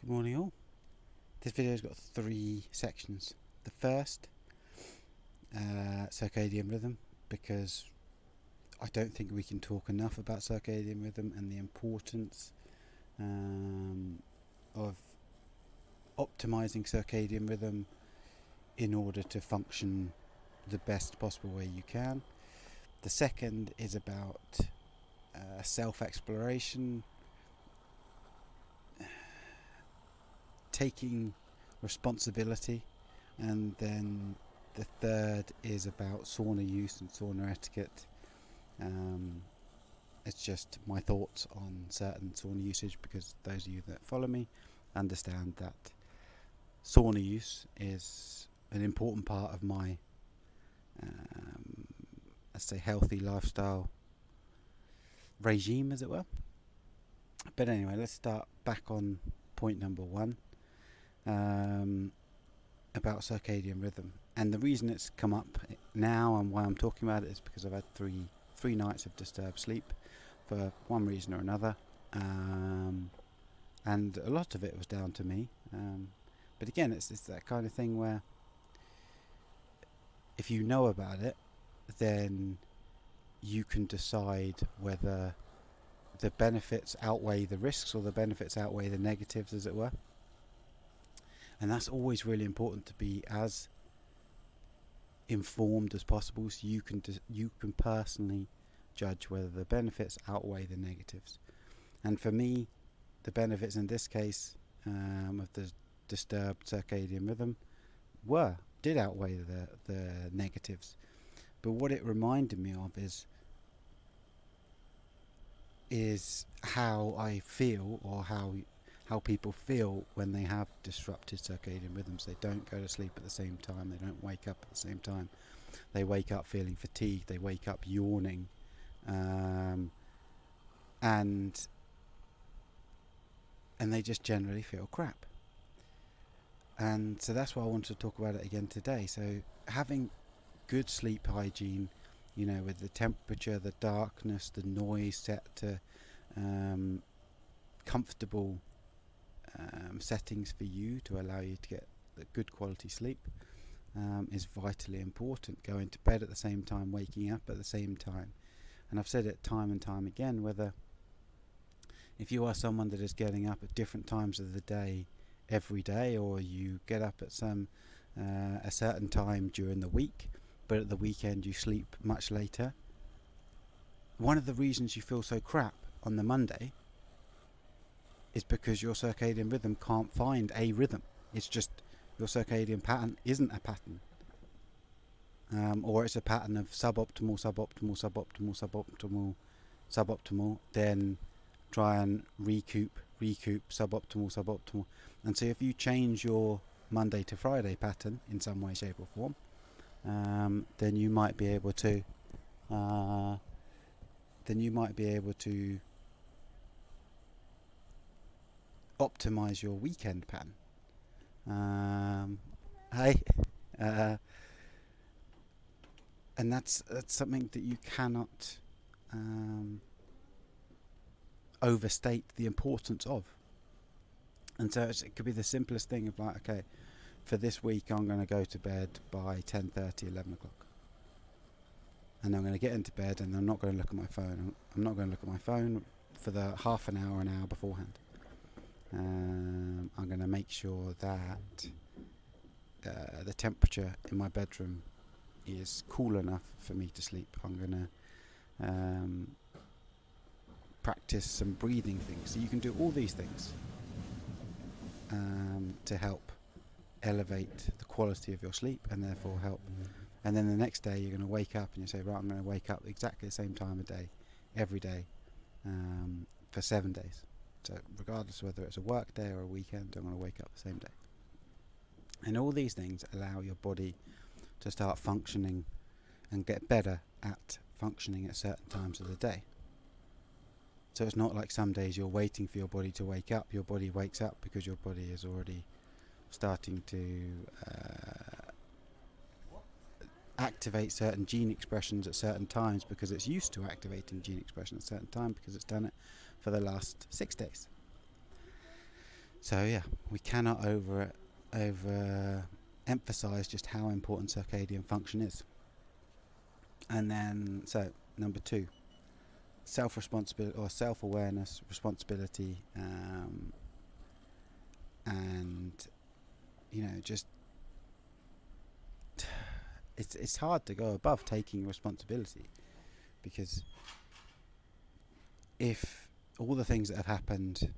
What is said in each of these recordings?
Good morning all. This video's got 3 sections. The first, circadian rhythm, because I don't think we can talk enough about circadian rhythm and the importance of optimizing circadian rhythm in order to function the best possible way you can. The second is about self-exploration, taking responsibility, and then the third is about sauna use and sauna etiquette. It's just my thoughts on certain sauna usage, because those of you that follow me understand that sauna use is an important part of my let's say healthy lifestyle regime, as it were. But anyway, let's start back on point number 1, about circadian rhythm. And the reason it's come up now and why I'm talking about it is because I've had three nights of disturbed sleep for one reason or another, and a lot of it was down to me. But again, it's that kind of thing where if you know about it, then you can decide whether the benefits outweigh the risks or the benefits outweigh the negatives, as it were. And that's always really important, to be as informed as possible, so you can personally judge whether the benefits outweigh the negatives. And for me, the benefits in this case of the disturbed circadian rhythm did outweigh the negatives. But what it reminded me of is how I feel, or how people feel when they have disrupted circadian rhythms. They don't go to sleep at the same time, they don't wake up at the same time, they wake up feeling fatigued, they wake up yawning, and they just generally feel crap. And so that's why I wanted to talk about it again today. So having good sleep hygiene, with the temperature, the darkness, the noise set to comfortable settings for you to allow you to get the good quality sleep is vitally important. Going to bed at the same time, waking up at the same time. And I've said it time and time again, whether if you are someone that is getting up at different times of the day every day, or you get up at a certain time during the week, but at the weekend you sleep much later, one of the reasons you feel so crap on the Monday is because your circadian rhythm can't find a rhythm. It's just your circadian pattern isn't a pattern, or it's a pattern of suboptimal, then try and recoup, suboptimal. And so if you change your Monday to Friday pattern in some way, shape or form, then you might be able to optimize your weekend pattern. And that's something that you cannot overstate the importance of. And so it could be the simplest thing of like, okay, for this week I'm going to go to bed by 10:30, 11 o'clock. And I'm going to get into bed and I'm not going to look at my phone. I'm not going to look at my phone for the half an hour beforehand. I'm going to make sure that the temperature in my bedroom is cool enough for me to sleep. I'm going to practice some breathing things. So you can do all these things to help elevate the quality of your sleep, and therefore help. And then the next day you're going to wake up and you say, right, I'm going to wake up exactly the same time of day every day for 7 days. So regardless of whether it's a work day or a weekend, I'm going to wake up the same day. And all these things allow your body to start functioning and get better at functioning at certain times of the day. So it's not like some days you're waiting for your body to wake up. Your body wakes up because your body is already starting to activate certain gene expressions at certain times, because it's used to activating gene expression at a certain time, because it's done it for the last 6 days. So yeah, we cannot over emphasize just how important circadian function is. And then, so number 2, self-responsibility or self-awareness, responsibility, and just it's hard to go above taking responsibility, because if all the things that have happened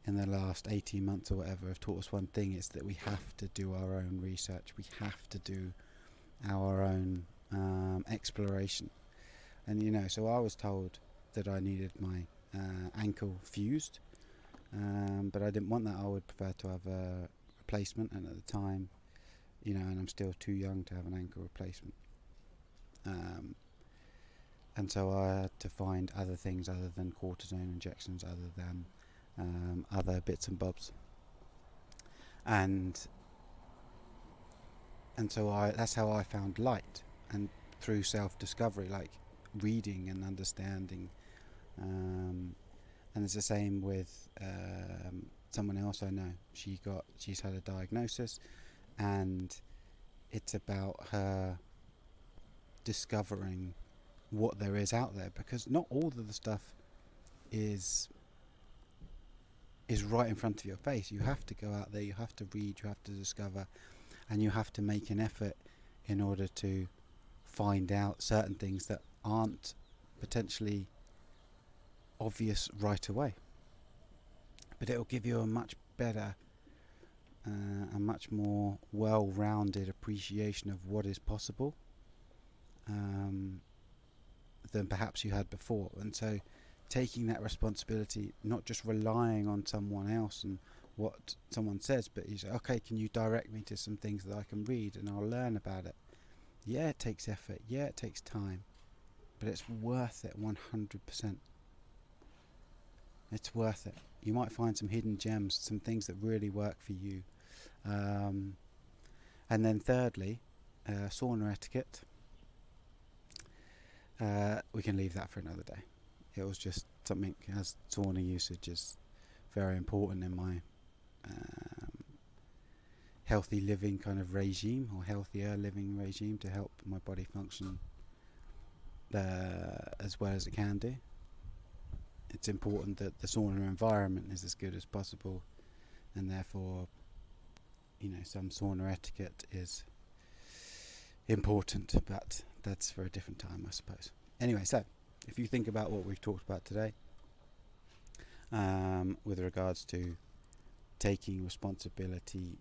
in the last 18 months or whatever have taught us one thing, it's that we have to do our own research, we have to do our own exploration. And so I was told that I needed my ankle fused, but I didn't want that. I would prefer to have a replacement, and at the time, and I'm still too young to have an ankle replacement, and so I had to find other things other than cortisone injections, other than other bits and bobs, and so that's how I found light, and through self-discovery, like reading and understanding, and it's the same with someone else I know. She's had a diagnosis, and it's about her discovering what there is out there, because not all of the stuff is right in front of your face. You have to go out there, you have to read, you have to discover, and you have to make an effort in order to find out certain things that aren't potentially obvious right away. But it'll give you a much better, a much more well-rounded appreciation of what is possible than perhaps you had before. And so taking that responsibility, not just relying on someone else and what someone says, but you say, okay, can you direct me to some things that I can read and I'll learn about it. Yeah, it takes effort, yeah, it takes time, but it's worth it 100%. It's worth it. You might find some hidden gems, some things that really work for you. And then thirdly, sauna etiquette. We can leave that for another day. It was just something, as sauna usage is very important in my healthy living kind of regime, or healthier living regime, to help my body function as well as it can do. It's important that the sauna environment is as good as possible, and therefore, some sauna etiquette is important, but that's for a different time, I suppose. Anyway, so if you think about what we've talked about today, with regards to taking responsibility,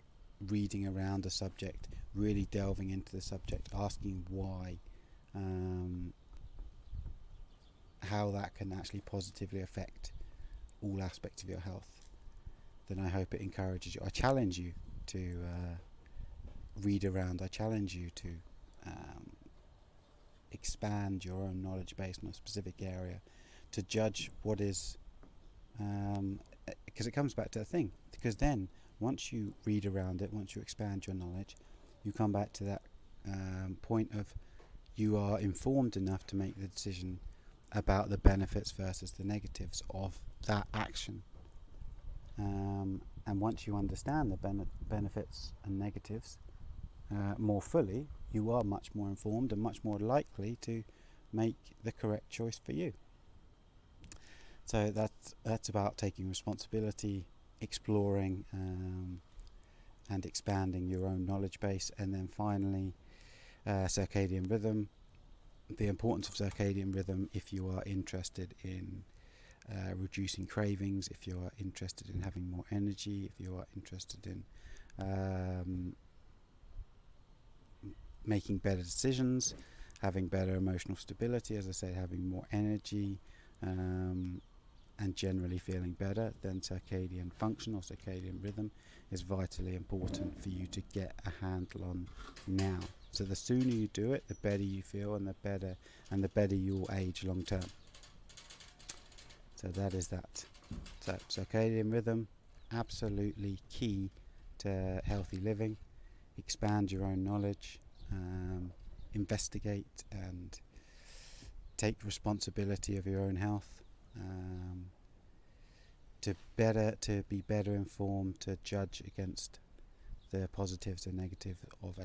reading around a subject, really delving into the subject, asking why, how that can actually positively affect all aspects of your health, then I hope it encourages you. I challenge you to read around. I challenge you to expand your own knowledge base in a specific area, to judge what is, because it comes back to the thing, because then once you read around it, once you expand your knowledge, you come back to that point of you are informed enough to make the decision about the benefits versus the negatives of that action. And once you understand the benefits and negatives more fully, you are much more informed and much more likely to make the correct choice for you. So that's about taking responsibility, exploring, and expanding your own knowledge base. And then finally, circadian rhythm. The importance of circadian rhythm if you are interested in reducing cravings, if you are interested in having more energy, if you are interested in making better decisions, having better emotional stability, as I said, having more energy, and generally feeling better, then circadian function or circadian rhythm is vitally important for you to get a handle on now. So the sooner you do it, the better you feel, and the better you'll age long term. So that is that. So circadian rhythm, absolutely key to healthy living. Expand your own knowledge, investigate and take responsibility of your own health, to be better informed to judge against the positives and negatives of